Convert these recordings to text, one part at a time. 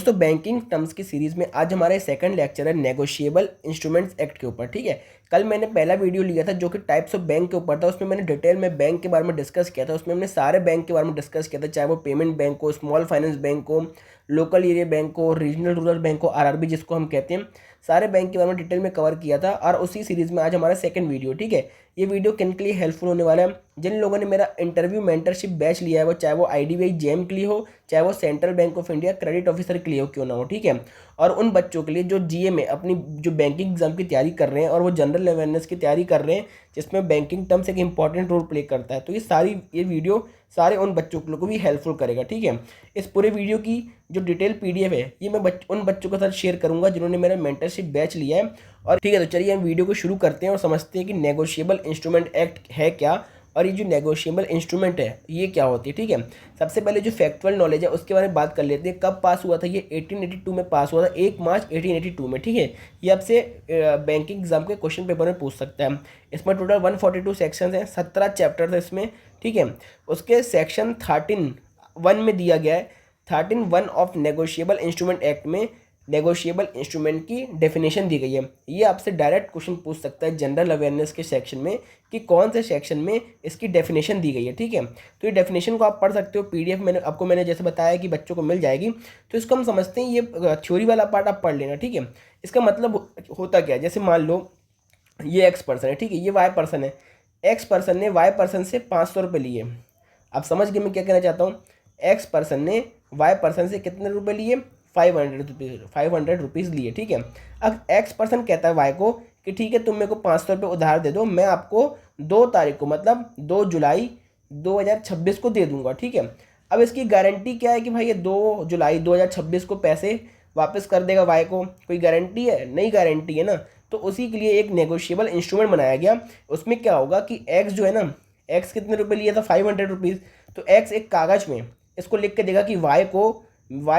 दोस्तों banking terms की series में आज हमारा सेकंड लेक्चर है नेगोशिएबल इंस्ट्रूमेंट्स एक्ट के ऊपर। ठीक है, कल मैंने पहला वीडियो लिया था जो कि टाइप्स ऑफ बैंक के ऊपर था। उसमें मैंने डिटेल में बैंक के बारे में डिस्कस किया था। उसमें हमने सारे बैंक के बारे में डिस्कस किया था, चाहे वो पेमेंट बैंक हो, स्मॉल फाइनेंस बैंक हो, लोकल एरिया बैंक हो, रीजनल रूरल बैंक हो, आरआरबी जिसको हम कहते हैं, सारे बैंक के बारे में डिटेल में कवर किया था। और उसी सीरीज में आज हमारा सेकंड वीडियो। ठीक है, ये वीडियो किन के लिए हेल्पफुल होने वाला है? जिन लोगों ने मेरा इंटरव्यू मेंटरशिप बैच लिया है, वो चाहे वो आईडीबीआई जेम के लिए हो, चाहे वो central bank of India credit officer के लिए हो, क्यों ना हो। ठीक है, और उन बच्चों के लिए जो जीए में अपनी जो बैंकिंग एग्जाम की तैयारी कर रहे हैं और वो जनरल अवेयरनेस की तैयारी कर रहे हैं, जिसमें बैंकिंग टर्म्स एक इंपॉर्टेंट रोल प्ले करता है, तो ये वीडियो सारे उन बच्चों को भी हेल्पफुल करेगा। ठीक है, इस पूरे वीडियो की जो डिटेल पीडीएफ है ये मैं उन बच्चों के साथ शेयर करूंगा जिन्होंने मेरा मेंटरशिप बैच लिया है। और ठीक है, तो चलिए हम वीडियो को शुरू करते हैं और समझते हैं कि नेगोशिएबल इंस्ट्रूमेंट एक्ट है क्या, और ये जो नेगोशिएबल इंस्ट्रूमेंट है ये क्या होती है। ठीक है, सबसे पहले जो फैक्चुअल नॉलेज है उसके बारे में बात कर लेते हैं। कब पास हुआ था? ये 1882 में पास हुआ था, 1 मार्च 1882 में। ठीक है, ये आपसे बैंकिंग एग्जाम के क्वेश्चन पेपर में पूछ सकता है। इसमें टोटल 142 सेक्शन हैं, 17 चैप्टर है इसमें। ठीक है, उसके सेक्शन 13(1) में दिया गया है, 13(1) ऑफ नेगोशिएबल इंस्ट्रूमेंट एक्ट में नेगोशिएबल इंस्ट्रूमेंट की डेफिनेशन दी गई है। ये आपसे डायरेक्ट क्वेश्चन पूछ सकता है जनरल अवेयरनेस के सेक्शन में कि कौन से सेक्शन में इसकी डेफिनेशन दी गई है। ठीक है, तो ये डेफिनेशन को आप पढ़ सकते हो, पीडीएफ मैंने जैसे बताया कि बच्चों को मिल जाएगी। तो इसको हम समझते हैं, ये थ्योरी वाला पार्ट आप पढ़ लेना। ठीक है, इसका मतलब होता क्या है? जैसे मान लो ये एक्स पर्सन है, ठीक है, ये वाई पर्सन है। एक्स पर्सन ने वाई पर्सन से 500 रुपये लिए। आप समझ गए मैं क्या कहना चाहता हूँ? एक्स पर्सन ने वाई पर्सन से कितने रुपए लिए? 500 रुपीज़ लिए। ठीक है, अब एक्स पर्सन कहता है वाई को कि ठीक है तुम मेरे को 500 रुपये उधार दे दो, मैं आपको 2 तारीख को मतलब 2 जुलाई 2026 को दे दूंगा। ठीक है, अब इसकी गारंटी क्या है कि भाई ये 2 जुलाई 2026 को पैसे वापस कर देगा वाई को? कोई गारंटी है? नहीं गारंटी है ना। तो उसी के लिए एक नेगोशिएबल इंस्ट्रूमेंट बनाया गया। उसमें क्या होगा कि एक्स जो है ना, एक्स कितने रुपए लिया था? 500 रुपीज़। तो एक्स एक कागज़ में इसको लिख के देगा कि वाई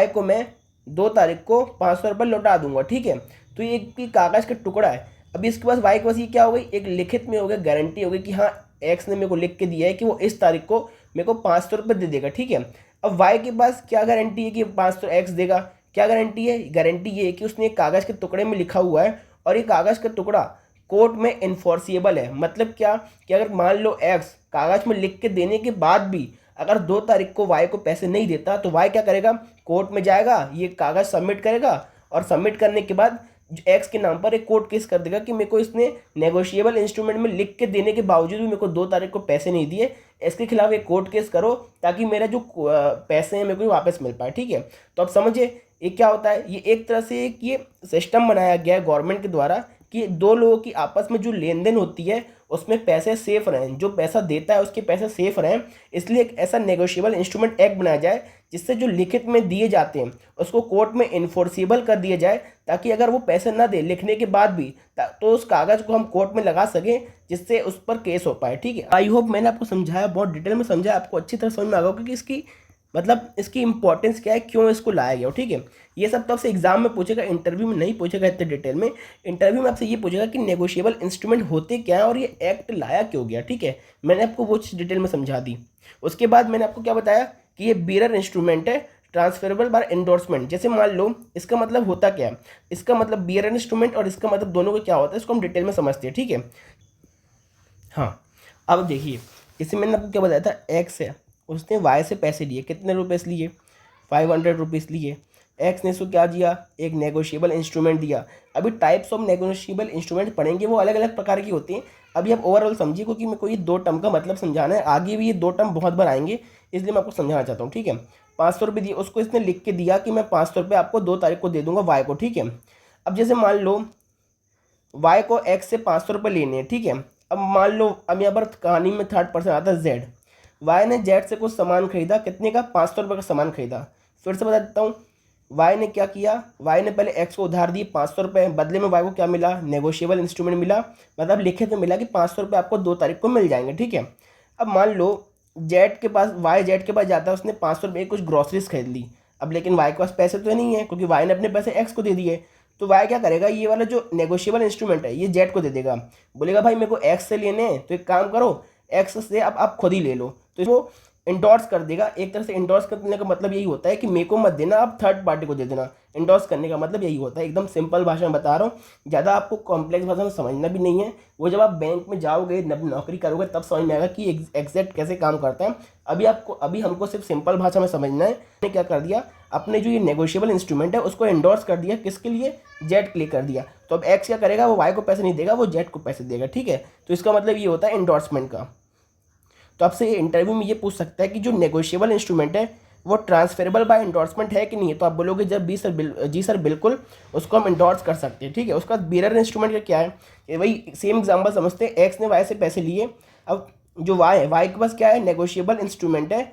को मैं 2 तारीख को 500 रुपये लौटा दूंगा। ठीक है, तो ये एक कागज़ का टुकड़ा है। अभी इसके पास वाई के पास ये क्या हो गई? एक लिखित में हो गया, गारंटी हो गई कि हाँ एक्स ने मेरे को लिख के दिया है कि वो इस तारीख को मेरे को 500 रुपये दे देगा। ठीक है, अब वाई के पास क्या गारंटी है कि 500 एक्स देगा? क्या गारंटी है? गारंटी ये है कि उसने एक कागज़ के टुकड़े में लिखा हुआ है और ये कागज़ का टुकड़ा कोर्ट में इन्फोर्सिएबल है। मतलब क्या कि अगर मान लो एक्स कागज़ में लिख के देने के बाद भी अगर 2 तारीख को वाई को पैसे नहीं देता तो वाई क्या करेगा? कोर्ट में जाएगा, ये कागज़ सबमिट करेगा और सबमिट करने के बाद एक्स के नाम पर एक कोर्ट केस कर देगा कि मेरे को इसने नेगोशिएबल इंस्ट्रूमेंट में लिख के देने के बावजूद भी मेरे को 2 तारीख को पैसे नहीं दिए, इसके खिलाफ एक कोर्ट केस करो ताकि मेरा जो पैसे हैं मेरे को वापस मिल पाए। ठीक है, तो अब समझिए ये क्या होता है। ये एक तरह से एक ये सिस्टम बनाया गया है गवर्नमेंट के द्वारा कि 2 लोगों की आपस में जो लेन देन होती है उसमें पैसे सेफ रहें, जो पैसा देता है उसके पैसे सेफ रहें। इसलिए एक ऐसा नेगोशिएबल इंस्ट्रूमेंट एक्ट बनाया जाए जिससे जो लिखित में दिए जाते हैं उसको कोर्ट में इन्फोर्सिबल कर दिया जाए, ताकि अगर वो पैसे ना दे लिखने के बाद भी तो उस कागज़ को हम कोर्ट में लगा सकें जिससे उस पर केस हो पाए। ठीक है, आई होप मैंने आपको समझाया, बहुत डिटेल में समझाया, आपको अच्छी तरह समझ में आ गया कि इसकी मतलब इसकी इंपॉर्टेंस क्या है, क्यों इसको लाया गया। ठीक है, ये सब तो आपसे एग्जाम में पूछेगा, इंटरव्यू में नहीं पूछेगा इतने डिटेल में। इंटरव्यू में आपसे ये पूछेगा कि नेगोशिएबल इंस्ट्रूमेंट होते क्या है और ये एक्ट लाया क्यों गया। ठीक है, मैंने आपको वो चीज़ डिटेल में समझा दी। उसके बाद मैंने आपको क्या बताया कि ये बीरर इंस्ट्रूमेंट है, ट्रांसफरेबल बाय एंडोर्समेंट। जैसे मान लो इसका मतलब होता क्या है, इसका मतलब बीरर इंस्ट्रूमेंट और इसका मतलब दोनों को क्या होता है, इसको हम डिटेल में समझते हैं। ठीक है, हाँ, अब देखिए इससे मैंने आपको क्या बताया था, एक्स है उसने वाई से पैसे लिए, कितने रुपए लिए? 500 रुपीज़ लिए। एक्स ने इसको क्या दिया? एक नेगोशिएबल इंस्ट्रूमेंट दिया। अभी टाइप्स ऑफ नेगोशिएबल इंस्ट्रूमेंट पढ़ेंगे, वो अलग अलग प्रकार की होती हैं। अभी आप ओवरऑल समझिए क्योंकि मेरे को ये 2 टर्म का मतलब समझाना है, आगे भी ये 2 टर्म बहुत बार आएंगे, इसलिए मैं आपको समझाना चाहता हूँ। ठीक है, 500 रुपये दिए, उसको इसने लिख के दिया कि मैं 500 रुपये आपको 2 तारीख को दे दूंगा वाई को। ठीक है, अब जैसे मान लो वाई को एक्स से 500 रुपये लेने हैं। ठीक है, अब मान लो अब यहाँ पर कहानी में थर्ड पर्सन आता है जेड। वाई ने जेड से कुछ सामान खरीदा, कितने का? 500 रुपये का सामान खरीदा। फिर से बता देता हूँ, वाई ने क्या किया? वाई ने पहले एक्स को उधार दिए 500 रुपये, बदले में वाई को क्या मिला? नेगोशिएबल इंस्ट्रूमेंट मिला, मतलब लिखित में मिला कि 500 रुपये आपको 2 तारीख को मिल जाएंगे। ठीक है, अब मान लो जेड के पास वाई जेड के पास जाता है, उसने 500 रुपये कुछ ग्रॉसरीज खरीद ली। अब लेकिन वाई के पास पैसे तो नहीं है क्योंकि वाई ने अपने पैसे एक्स को दे दिए। तो वाई क्या करेगा? ये वाला जो नेगोशिएबल इंस्ट्रूमेंट है ये जेड को दे देगा, बोलेगा भाई मेरे को एक्स से लेने हैं तो एक काम करो एक्स से अब आप खुद ही ले लो। तो इंडोर्स कर देगा। एक तरह से इंडोर्स करने का मतलब यही होता है कि मेरे को मत देना, आप थर्ड पार्टी को दे देना। इंडोर्स करने का मतलब यही होता है, एकदम सिंपल भाषा में बता रहा हूँ, ज़्यादा आपको कॉम्प्लेक्स भाषा में समझना भी नहीं है। वो जब आप बैंक में जाओगे, नौकरी करोगे, तब समझ में आएगा कि एग्जैक्ट कैसे काम करता है। अभी हमको सिर्फ सिंपल भाषा में समझना है। मैंने क्या कर दिया, अपने जो ये नेगोशिएबल इंस्ट्रूमेंट है उसको इंडोर्स कर दिया, किसके लिए, जेड के लिए कर दिया। तो अब एक्स क्या करेगा, वो वाई को पैसे नहीं देगा, वो जेड को पैसे देगा, ठीक है। तो इसका मतलब ये होता है इंडोर्समेंट का। तो आपसे ये इंटरव्यू में ये पूछ सकता है कि जो नेगोशिएबल इंस्ट्रूमेंट है वो ट्रांसफरेबल बाय इंडोर्समेंट है कि नहीं है। तो आप बोलोगे जब जी सर बिल्कुल, उसको हम इंडोर्स कर सकते हैं, ठीक है। उसका बियरर इंस्ट्रूमेंट का क्या है, ये वही सेम एग्जांपल समझते हैं। एक्स ने वाई से पैसे लिए, अब जो वाई है, वाई के पास क्या है, नेगोशिएबल इंस्ट्रूमेंट है,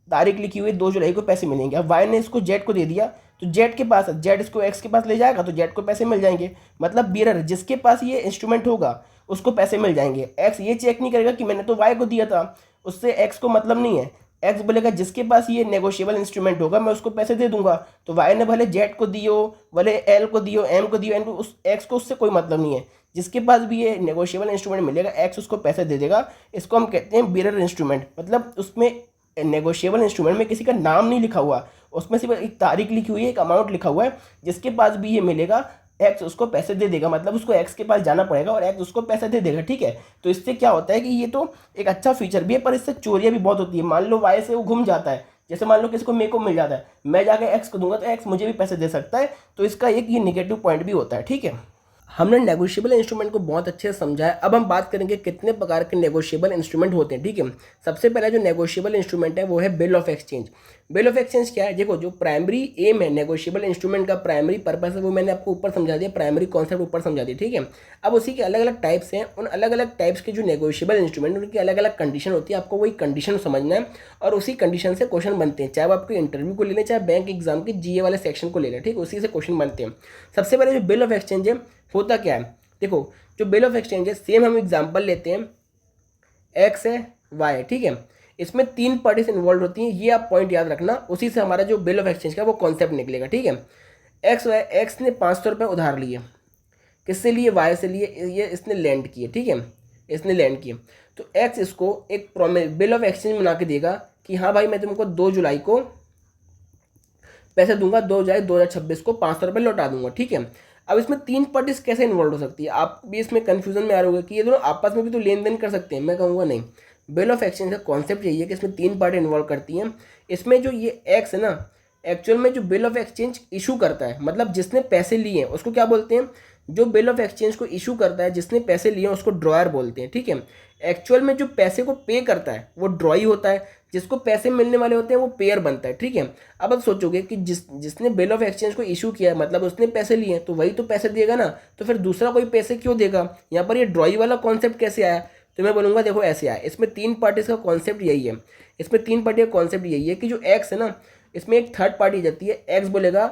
तारीख लिखी हुई 2 जुलाई को पैसे मिलेंगे। अब वाई ने इसको जेड को दे दिया, तो जेड के पास, जेड इसको एक्स के पास ले जाएगा तो जेड को पैसे मिल जाएंगे। मतलब बियरर जिसके पास ये इंस्ट्रूमेंट होगा उसको पैसे मिल जाएंगे। एक्स ये चेक नहीं करेगा कि मैंने तो वाई को दिया था, उससे एक्स को मतलब नहीं है। एक्स बोलेगा जिसके पास ये नेगोशिएबल इंस्ट्रूमेंट होगा मैं उसको पैसे दे दूंगा। तो वाई ने भले जेड को दियो, भले एल को दियो, एम को दियो, एन को, उस एक्स को उससे कोई मतलब नहीं है। जिसके पास भी ये नेगोशिएबल इंस्ट्रूमेंट मिलेगा एक्स उसको पैसे दे देगा। इसको हम कहते हैं बियरर इंस्ट्रूमेंट। मतलब उसमें नेगोशिएबल इंस्ट्रूमेंट में किसी का नाम नहीं लिखा हुआ, उसमें सिर्फ एक तारीख लिखी हुई है, एक अमाउंट लिखा हुआ है। जिसके पास भी ये मिलेगा एक्स उसको पैसे दे देगा, मतलब उसको एक्स के पास जाना पड़ेगा और एक्स उसको पैसे दे देगा, ठीक है। तो इससे क्या होता है कि ये तो एक अच्छा फीचर भी है, पर इससे चोरियां भी बहुत होती है। मान लो वाई से वो घूम जाता है, जैसे मान लो किसी को मेरे को मिल जाता है, मैं जाकर एक्स को दूंगा तो एक्स मुझे भी पैसे दे सकता है। तो इसका एक ये निगेटिव पॉइंट भी होता है, ठीक है। हमने नेगोशिएबल इंस्ट्रूमेंट को बहुत अच्छे से समझा है। अब हम बात करेंगे कितने प्रकार के नेगोशिएबल इंस्ट्रूमेंट होते हैं, ठीक है। सबसे पहला जो नेगोशिएबल इंस्ट्रूमेंट है वो है bill of exchange. Bill of exchange क्या है, देखो जो प्राइमरी एम है नेगोशिएबल इंस्ट्रूमेंट का, प्राइमरी पर्पस है, वो मैंने आपको ऊपर समझा दिया, प्राइमरी कॉन्सेप्ट ऊपर समझा दिया, ठीक है। अब उसी के अलग अलग टाइप्स हैं, उन अलग अलग टाइप्स के जो नेगोशिएबल इंस्ट्रूमेंट उनकी अलग अलग कंडीशन होती है, आपको वही कंडीशन समझना है और उसी कंडीशन से क्वेश्चन बनते हैं। चाहे वो आपके इंटरव्यू को ले लें, चाहे बैंक एग्जाम के जीए वाले सेक्शन को ले लें, ठीक है, उसी से क्वेश्चन बनते हैं। सबसे पहले जो बिल ऑफ एक्सचेंज है होता क्या है, देखो जो बिल ऑफ एक्सचेंज है, सेम हम एग्जांपल लेते हैं, एक्स है, वाई है, ठीक है। इसमें 3 पार्टीज इन्वॉल्व होती हैं, ये आप पॉइंट याद रखना, उसी से हमारा जो बिल ऑफ एक्सचेंज का वो कॉन्सेप्ट निकलेगा, ठीक है। एक्स ने 500 रुपये उधार लिए, किससे लिए, वाई से लिए, ये इसने लैंड किए, ठीक है, इसने लैंड किए। तो एक्स इसको एक बिल ऑफ एक्सचेंज बना के देगा कि हाँ भाई मैं तुमको 2 जुलाई को पैसे दूंगा, 2 जुलाई 2026 को 500 रुपये लौटा दूंगा, ठीक है। अब इसमें 3 पार्टीज कैसे इन्वॉल्व हो सकती है, आप भी इसमें कंफ्यूजन में आ रहे हो कि ये दोनों आपस में भी तो लेन देन कर सकते हैं। मैं कहूँगा नहीं, बिल ऑफ एक्सचेंज का कॉन्सेप्ट यही है कि इसमें 3 पार्टी इन्वॉल्व करती हैं। इसमें जो ये एक्स है ना, एक्चुअल में जो बिल ऑफ एक्सचेंज इशू करता है, मतलब जिसने पैसे लिए हैं उसको क्या बोलते हैं, जो बिल ऑफ एक्सचेंज को इशू करता है, जिसने पैसे लिए हैं उसको ड्रॉयर बोलते हैं, ठीक है। एक्चुअल में जो पैसे को पे करता है वो ड्रॉई होता है, जिसको पैसे मिलने वाले होते हैं वो पेयर बनता है, ठीक है। अब आप सोचोगे कि जिसने बिल ऑफ एक्सचेंज को इशू किया है मतलब उसने पैसे लिए तो वही तो पैसे देगा ना, तो फिर दूसरा कोई पैसे क्यों देगा। यहाँ पर ये ड्रॉई वाला कॉन्सेप्ट कैसे आया, तो मैं बोलूँगा देखो ऐसे आया, इसमें 3 पार्टीज का कॉन्सेप्ट यही है। इसमें 3 पार्टी का कॉन्सेप्ट यही है कि जो एक्स है ना, इसमें एक थर्ड पार्टी जाती है, एक्स बोलेगा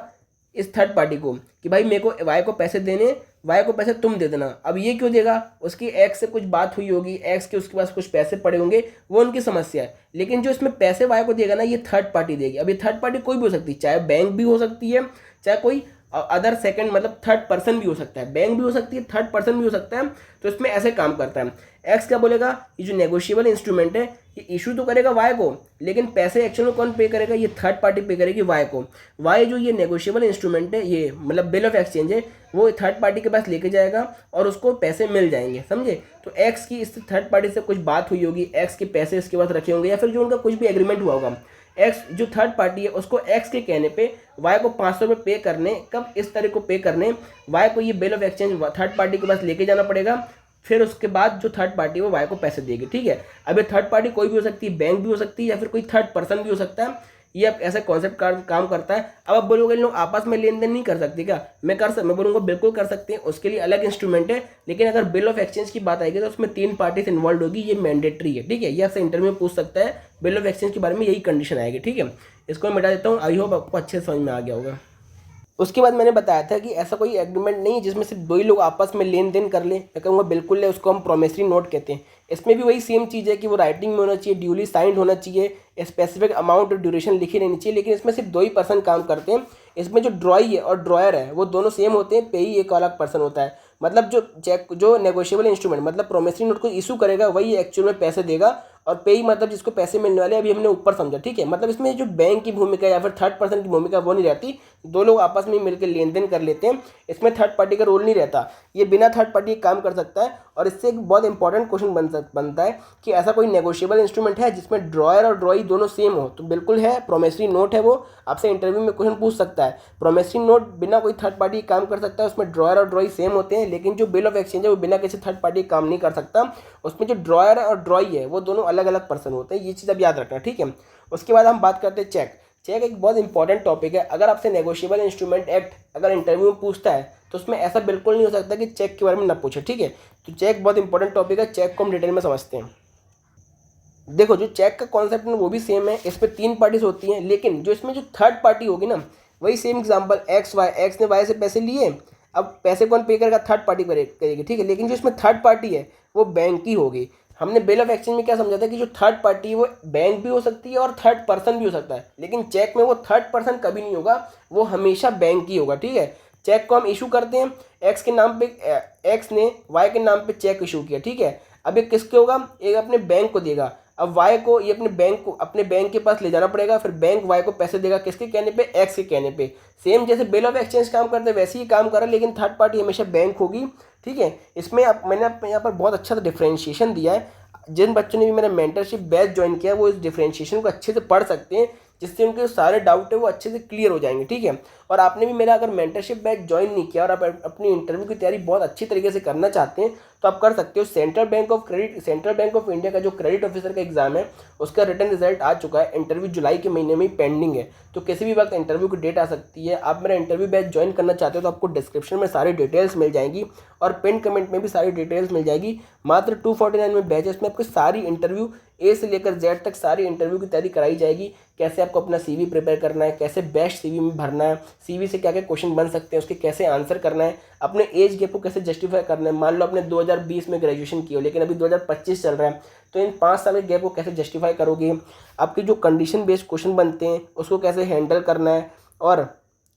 इस थर्ड पार्टी को कि भाई मेरे को वाई को पैसे देने, वाई को पैसे तुम दे देना। अब ये क्यों देगा, उसकी एक्स से कुछ बात हुई होगी, एक्स के उसके पास कुछ पैसे पड़े होंगे, वो उनकी समस्या है। लेकिन जो इसमें पैसे वाई को देगा ना, ये थर्ड पार्टी देगी। अब ये थर्ड पार्टी कोई भी हो सकती है, चाहे बैंक भी हो सकती है, चाहे कोई अदर सेकंड मतलब थर्ड पर्सन भी हो सकता है, बैंक भी हो सकती है, थर्ड पर्सन भी हो सकता है। तो इसमें ऐसे काम करता है। एक्स क्या बोलेगा, ये जो नेगोशिएबल इंस्ट्रूमेंट है ये इशू तो करेगा वाई को, लेकिन पैसे एक्चुअल में कौन पे करेगा, ये थर्ड पार्टी पे करेगी वाई को। वाई जो ये नेगोशिएबल इंस्ट्रूमेंट है, ये मतलब बिल ऑफ एक्सचेंज है, वो थर्ड पार्टी के पास लेके जाएगा और उसको पैसे मिल जाएंगे, समझे। तो एक्स की इस थर्ड पार्टी से कुछ बात हुई होगी, एक्स के पैसे इसके पास रखे होंगे, या फिर जो उनका कुछ भी एग्रीमेंट हुआ होगा। एक्स जो थर्ड पार्टी है उसको एक्स के कहने पे वाई को 500 रुपये पे करने, कब इस तरह को पे करने, वाई को ये bill of exchange third party के पास लेके जाना पड़ेगा। फिर उसके बाद जो थर्ड पार्टी है वो वाई को पैसे देगी, ठीक है। अब ये थर्ड पार्टी कोई भी हो सकती है, बैंक भी हो सकती है, या फिर कोई थर्ड पर्सन भी हो सकता है। ये अब ऐसा कॉन्सेप्ट काम करता है। अब आप बोलोगे लोग आपस में लेन देन नहीं कर सकते क्या, मैं बोलूँगा बिल्कुल कर सकते हैं, उसके लिए अलग इंस्ट्रूमेंट है। लेकिन अगर बिल ऑफ एक्सचेंज की बात आएगी तो उसमें 3 पार्टीज इन्वॉल्व होगी, ये मैंडेटरी है, ठीक है। ये आपसे इंटरव्यू में पूछ सकता है, बिल ऑफ एक्सचेंज के बारे में यही कंडीशन आएगी, ठीक है। इसको मैं मिटा देता हूँ, आई होप आपको अच्छे से समझ में आ गया होगा। उसके बाद मैंने बताया था कि ऐसा कोई एग्रीमेंट नहीं है जिसमें सिर्फ 2 ही लोग आपस में लेन देन कर लें, मैं कहूँगा बिल्कुल ले, उसको हम प्रोमिसरी नोट कहते हैं। इसमें भी वही सेम चीज़ है कि वो राइटिंग में होना चाहिए, ड्यूली साइंड होना चाहिए, स्पेसिफिक अमाउंट और ड्यूरेशन लिखी रहनी चाहिए। लेकिन इसमें सिर्फ 2 ही पर्सन काम करते हैं। इसमें जो ड्रॉई है और ड्रॉयर है वो दोनों सेम होते हैं, पे ही एक अलग पर्सन होता है। मतलब जो नेगोशिएबल इंस्ट्रूमेंट मतलब प्रोमिसरी नोट को इशू करेगा वही एक्चुअल में पैसे देगा, और पेई मतलब जिसको पैसे मिलने वाले, अभी हमने ऊपर समझा, ठीक है। मतलब इसमें जो बैंक की भूमिका या फिर थर्ड पर्सन की भूमिका वो नहीं रहती, दो लोग आपस में मिलकर लेन देन कर लेते हैं, इसमें थर्ड पार्टी का रोल नहीं रहता, ये बिना थर्ड पार्टी के काम कर सकता है। और इससे एक बहुत इंपॉर्टेंट क्वेश्चन बनता है कि ऐसा कोई नेगोशिएबल इंस्ट्रूमेंट है जिसमें ड्रॉयर और ड्रॉई दोनों सेम हो, तो बिल्कुल है, प्रोमिसरी नोट है। वो आपसे इंटरव्यू में क्वेश्चन पूछ सकता है, प्रोमिसरी नोट बिना कोई थर्ड पार्टी काम कर सकता है, उसमें ड्रॉयर और ड्रॉई सेम होते हैं। लेकिन जो बिल ऑफ एक्सचेंज है वो बिना किसी थर्ड पार्टी काम नहीं कर सकता, उसमें जो ड्रॉयर और ड्रॉई है वो दोनों अलग अलग पर्सन होते हैं, ये चीज़ अब याद रखना, ठीक है। उसके बाद हम बात करते हैं चेक। चेक एक बहुत इंपॉर्टेंट टॉपिक है। अगर आपसे नेगोशिएबल इंस्ट्रूमेंट एक्ट अगर इंटरव्यू में पूछता है तो उसमें ऐसा बिल्कुल नहीं हो सकता कि चेक के बारे में ना पूछे, ठीक है। तो चेक बहुत इंपॉर्टेंट टॉपिक है, चेक को हम डिटेल में समझते हैं। देखो जो चेक का कॉन्सेप्ट है वो भी सेम है, इसमें तीन पार्टीज होती हैं, लेकिन जो इसमें जो थर्ड पार्टी होगी ना, वही same example x y, x ने वाई से पैसे लिए, अब पैसे कौन पे करेगा, थर्ड पार्टी करेगी, ठीक है। लेकिन जो इसमें थर्ड पार्टी है वो बैंक की होगी। हमने बिल ऑफ एक्सचेंज में क्या समझा था कि जो थर्ड पार्टी है वो बैंक भी हो सकती है और थर्ड पर्सन भी हो सकता है, लेकिन चेक में वो थर्ड पर्सन कभी नहीं होगा, वो हमेशा बैंक ही होगा, ठीक है। चेक को हम इशू करते हैं, एक्स के नाम पे, एक्स ने वाई के नाम पे चेक इशू किया, ठीक है। अब ये किसके होगा, एक अपने बैंक को देगा, अब वाई को ये अपने बैंक के पास ले जाना पड़ेगा, फिर बैंक वाई को पैसे देगा, किसके कहने पे, एक्स के कहने पे। सेम जैसे बिल ऑफ एक्सचेंज काम करते हैं वैसे ही काम कर रहा है, लेकिन थर्ड पार्टी हमेशा बैंक होगी, ठीक है। इसमें मैंने यहाँ पर बहुत अच्छा डिफ्रेंशिएशन दिया है। जिन बच्चों ने भी मेरा मेंटरशिप बैच ज्वाइन किया वो इस डिफ्रेंशिएशन को अच्छे से पढ़ सकते हैं, जिससे उनके सारे डाउट है वो अच्छे से क्लियर हो जाएंगे, ठीक है। और आपने भी मेरा अगर मेंटरशिप बैच ज्वाइन नहीं किया और आप अपनी इंटरव्यू की तैयारी बहुत अच्छी तरीके से करना चाहते हैं तो आप कर सकते हो। सेंट्रल बैंक ऑफ इंडिया का जो क्रेडिट ऑफिसर का एग्जाम है उसका रिटर्न रिजल्ट आ चुका है, इंटरव्यू जुलाई के महीने में ही पेंडिंग है, तो किसी भी वक्त इंटरव्यू की डेट आ सकती है। आप मेरा इंटरव्यू बैच ज्वाइन करना चाहते हो तो आपको डिस्क्रिप्शन में सारी डिटेल्स मिल जाएंगी और पिन कमेंट में भी सारी डिटेल्स मिल जाएगी। मात्र 249 में बैच है, इसमें आपकी सारी इंटरव्यू ए से लेकर जेड तक सारी इंटरव्यू की तैयारी कराई जाएगी। कैसे आपको अपना सीवी प्रिपेयर करना है, कैसे बेस्ट सीवी में भरना है, सीवी से क्या क्या क्वेश्चन बन सकते हैं उसके कैसे आंसर करना है, अपने एज गैप को कैसे जस्टिफाई करना है। मान लो आपने 2020 में ग्रेजुएशन किया हो लेकिन अभी 2025 चल रहा है, तो इन 5 साल के गैप को कैसे जस्टिफाई करोगे, आपकी जो कंडीशन बेस्ड क्वेश्चन बनते हैं उसको कैसे हैंडल करना है, और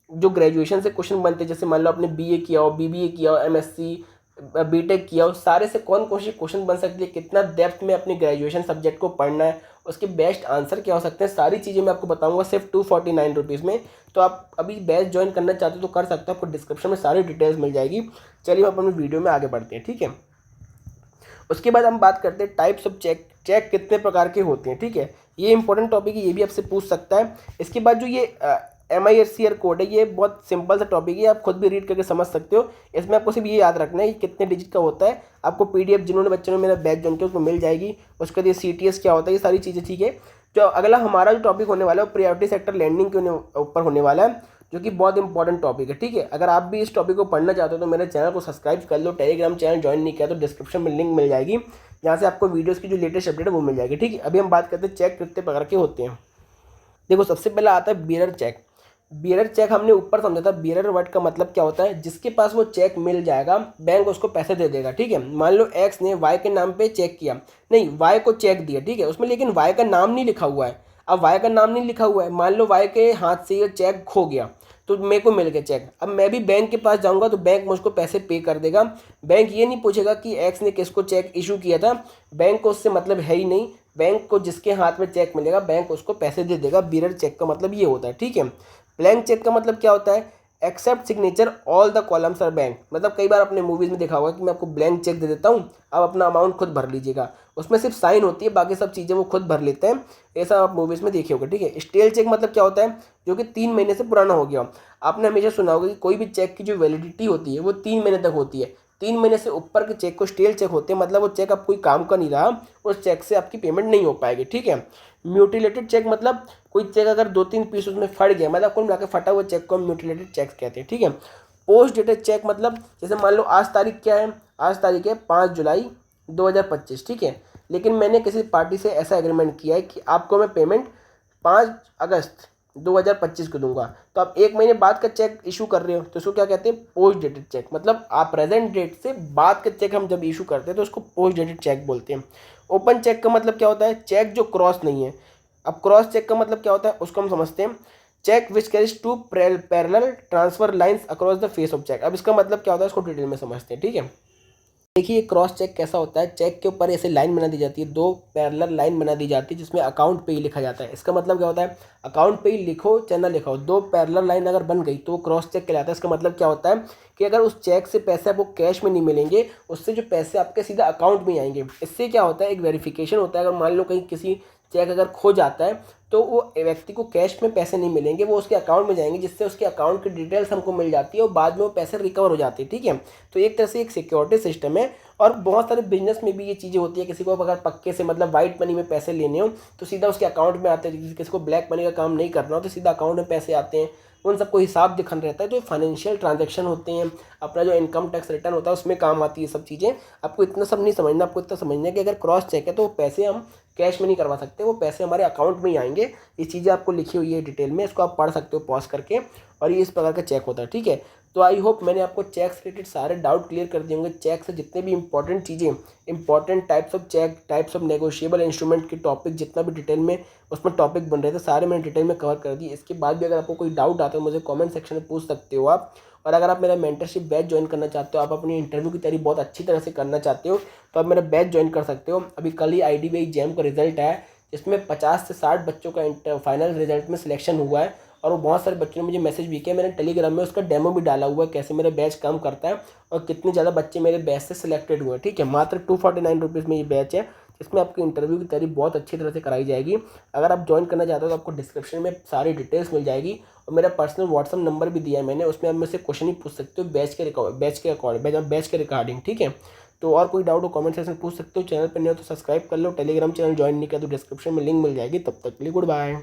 जो ग्रेजुएशन से क्वेश्चन बनते हैं जैसे मान लो आपने बीए किया हो, बीबीए किया हो, एमएससी बीटेक किया हो, सारे से कौन कौन से क्वेश्चन बन सकती है, कितना डेप्थ में अपनी ग्रेजुएशन सब्जेक्ट को पढ़ना है, उसके बेस्ट आंसर क्या हो सकते हैं, सारी चीज़ें मैं आपको बताऊंगा सिर्फ 249 रुपीज़ में। तो आप अभी बैच ज्वाइन करना चाहते हो तो कर सकते हो, आपको डिस्क्रिप्शन में सारी डिटेल्स मिल जाएगी। चलिए हम अपनी वीडियो में आगे बढ़ते हैं, ठीक है। उसके बाद हम बात करते हैं टाइप्स ऑफ चेक, चेक कितने प्रकार के होते हैं, ठीक है। ये इंपॉर्टेंट टॉपिक है, ये भी आपसे पूछ सकता है। इसके बाद जो ये MISCR कोड है, ये बहुत सिंपल सा टॉपिक है, आप खुद भी रीड करके समझ सकते हो। इसमें आपको सिर्फ ये याद रखना है कि कितने डिजिट का होता है। आपको PDF जिन्होंने बच्चों ने मेरा बैच ज्वाइन किया उसको मिल जाएगी। उसके बाद ये CTS क्या होता है, ये सारी चीज़ें, ठीक है। जो अगला हमारा जो टॉपिक होने वाला है वो प्रायोरिटी सेक्टर लैंडिंग के ऊपर होने वाला है, जो कि बहुत इंपॉर्टेंट टॉपिक है, ठीक है। अगर आप भी इस टॉपिक को पढ़ना चाहते हो तो मेरे चैनल को सब्सक्राइब कर लो। टेलीग्राम चैनल ज्वाइन नहीं किया तो डिस्क्रिप्शन में लिंक मिल जाएगी, जहाँ से आपको वीडियोस की जो लेटेस्ट अपडेट है वो मिल जाएगी, ठीक है। अभी हम बात करते हैं चेक कितने प्रकार के होते हैं। देखो सबसे पहला आता है बियरर चेक। बियरर चेक हमने ऊपर समझा था, बियरर वर्ड का मतलब क्या होता है, जिसके पास वो चेक मिल जाएगा बैंक उसको पैसे दे देगा, ठीक है। मान लो एक्स ने वाई के नाम पे चेक किया, नहीं वाई को चेक दिया, ठीक है, उसमें लेकिन वाई का नाम नहीं लिखा हुआ है। अब वाई का नाम नहीं लिखा हुआ है, मान लो वाई के हाथ से ये चेक खो गया तो मेरे को मिल गया चेक, अब मैं भी बैंक के पास जाऊंगा तो बैंक मुझको पैसे पे कर देगा। बैंक ये नहीं पूछेगा कि एक्स ने किसको चेक इशू किया था, बैंक को उससे मतलब है ही नहीं। बैंक को जिसके हाथ में चेक मिलेगा बैंक उसको पैसे दे देगा। बियरर चेक का मतलब ये होता है, ठीक है। ब्लैंक चेक का मतलब क्या होता है, except signature all the columns are blank. मतलब कई बार अपने मूवीज़ में देखा होगा कि मैं आपको ब्लैंक चेक दे देता हूँ, आप अपना अमाउंट खुद भर लीजिएगा, उसमें सिर्फ साइन होती है, बाकी सब चीज़ें वो खुद भर लेते हैं। ऐसा आप मूवीज़ में देखे होगा, ठीक है। स्टेल चेक मतलब क्या होता है, जो कि 3 महीने से पुराना हो गया। आपने हमेशा सुना होगा कि कोई भी चेक की जो वैलिडिटी होती है वो 3 महीने तक होती है। 3 महीने से ऊपर के चेक को स्टेल चेक होते हैं, मतलब वो चेक अब कोई काम का नहीं रहा, उस चेक से आपकी पेमेंट नहीं हो पाएगी, ठीक है। म्यूटिलेटेड चेक मतलब कोई चेक अगर 2-3 पीस उसमें फट गया, मतलब कुल मिलाकर फटा हुआ चेक को हम म्यूटिलेटेड चेक कहते हैं, ठीक है। पोस्ट डेटेड चेक मतलब जैसे मान लो आज तारीख क्या है, आज तारीख है 5 जुलाई 2025, ठीक है। लेकिन मैंने किसी पार्टी से ऐसा एग्रीमेंट किया है कि आपको मैं पेमेंट 5 अगस्त 2025 को दूंगा, तो आप 1 महीने बाद का चेक इशू कर रहे हो तो उसको क्या कहते हैं, पोस्ट डेटेड चेक। मतलब आप प्रेजेंट डेट से बाद का चेक हम जब इशू करते हैं तो उसको पोस्ट डेटेड चेक बोलते हैं। ओपन चेक का मतलब क्या होता है, चेक जो क्रॉस नहीं है। अब क्रॉस चेक का मतलब क्या होता है उसको हम समझते हैं, cheque which carries 2 parallel transfer lines across the face of cheque. अब इसका मतलब क्या होता है उसको डिटेल में समझते हैं, ठीक है। देखिए क्रॉस चेक कैसा होता है, चेक के ऊपर ऐसे लाइन बना दी जाती है, दो पैरेलल लाइन बना दी जाती है जिसमें अकाउंट पे ही लिखा जाता है। इसका मतलब क्या होता है, अकाउंट पे ही लिखो चाहे ना लिखो, दो पैरेलल लाइन अगर बन गई तो वो क्रॉस चेक कहलाता है। इसका मतलब क्या होता है कि अगर उस चेक से पैसे आपको कैश में नहीं मिलेंगे, उससे जो पैसे आपके सीधा अकाउंट में ही आएंगे। इससे क्या होता है, एक वेरिफिकेशन होता है। अगर मान लो कहीं किसी चेक अगर खो जाता है तो वो व्यक्ति को कैश में पैसे नहीं मिलेंगे, वो उसके अकाउंट में जाएंगे, जिससे उसके अकाउंट की डिटेल्स हमको मिल जाती है और बाद में वो पैसे रिकवर हो जाते हैं। ठीक है, तो एक तरह से एक सिक्योरिटी सिस्टम है। और बहुत सारे बिजनेस में भी ये चीज़ें होती है, किसी को अगर पक्के से मतलब वाइट मनी में पैसे लेने हो तो सीधा उसके अकाउंट में आते हैं, किसी को ब्लैक मनी का काम नहीं करना हो तो सीधा अकाउंट में पैसे आते हैं, उन सबको हिसाब दिखाना रहता है। तो फाइनेंशियल ट्रांजैक्शन होते हैं, अपना जो इनकम टैक्स रिटर्न होता है उसमें काम आती है सब चीज़ें। आपको इतना सब नहीं समझना, आपको इतना समझना है कि अगर क्रॉस चेक है तो वो पैसे हम कैश में नहीं करवा सकते, वो पैसे हमारे अकाउंट में ही आएंगे। ये चीज़ें आपको लिखी हुई है डिटेल में, इसको आप पढ़ सकते हो पॉज करके। और ये इस प्रकार का चेक होता है। ठीक है, तो आई होप मैंने आपको चेक से रिलेटेड सारे डाउट क्लियर कर दिए होंगे। चेक से जितने भी इंपॉर्टेंट चीज़ें, important types of cheque, types of negotiable instrument के टॉपिक जितना भी डिटेल में उसमें टॉपिक बन रहे थे सारे मैंने डिटेल में कवर कर दिए। इसके बाद भी अगर आपको कोई डाउट आता है मुझे कमेंट सेक्शन में पूछ सकते हो आप। और अगर आप मेरा मेंटरशिप बैच ज्वाइन करना चाहते हो, आप अपनी इंटरव्यू की तैयारी बहुत अच्छी तरह से करना चाहते हो, तो आप मेरा बैच ज्वाइन कर सकते हो। अभी कल ही IDBI जैम का रिजल्ट आया, जिसमें 50 से 60 बच्चों का फाइनल रिजल्ट में सिलेक्शन हुआ है। और वो बहुत सारे बच्चों ने मुझे मैसेज भी किया, मैंने टेलीग्राम में उसका डेमो भी डाला हुआ है, कैसे मेरा बैच काम करता है और कितने ज़्यादा बच्चे मेरे बैच से सिलेक्टेड हुए हैं। ठीक है, मात्र 249 रुपीज़ में ये बैच है, जिसमें आपकी इंटरव्यू की तैयारी बहुत अच्छी तरह से कराई जाएगी। अगर आप ज्वाइन करना चाहते हो तो आपको डिस्क्रिप्शन में सारी डिटेल्स मिल जाएगी और मेरा पर्सनल व्हाट्सअप नंबर भी दिया है मैंने, उसमें आप मुझसे क्वेश्चन ही पूछ सकते हो बैच के रिगार्डिंग। ठीक है, तो और कोई डाउट हो कमेंट सेक्शन में पूछ सकते हो। चैनल पर नहीं हो तो सब्सक्राइब कर लो, टेलीग्राम चैनल ज्वाइन नहीं किया तो डिस्क्रिप्शन में लिंक मिल जाएगी। तब तक के लिए गुड बाय।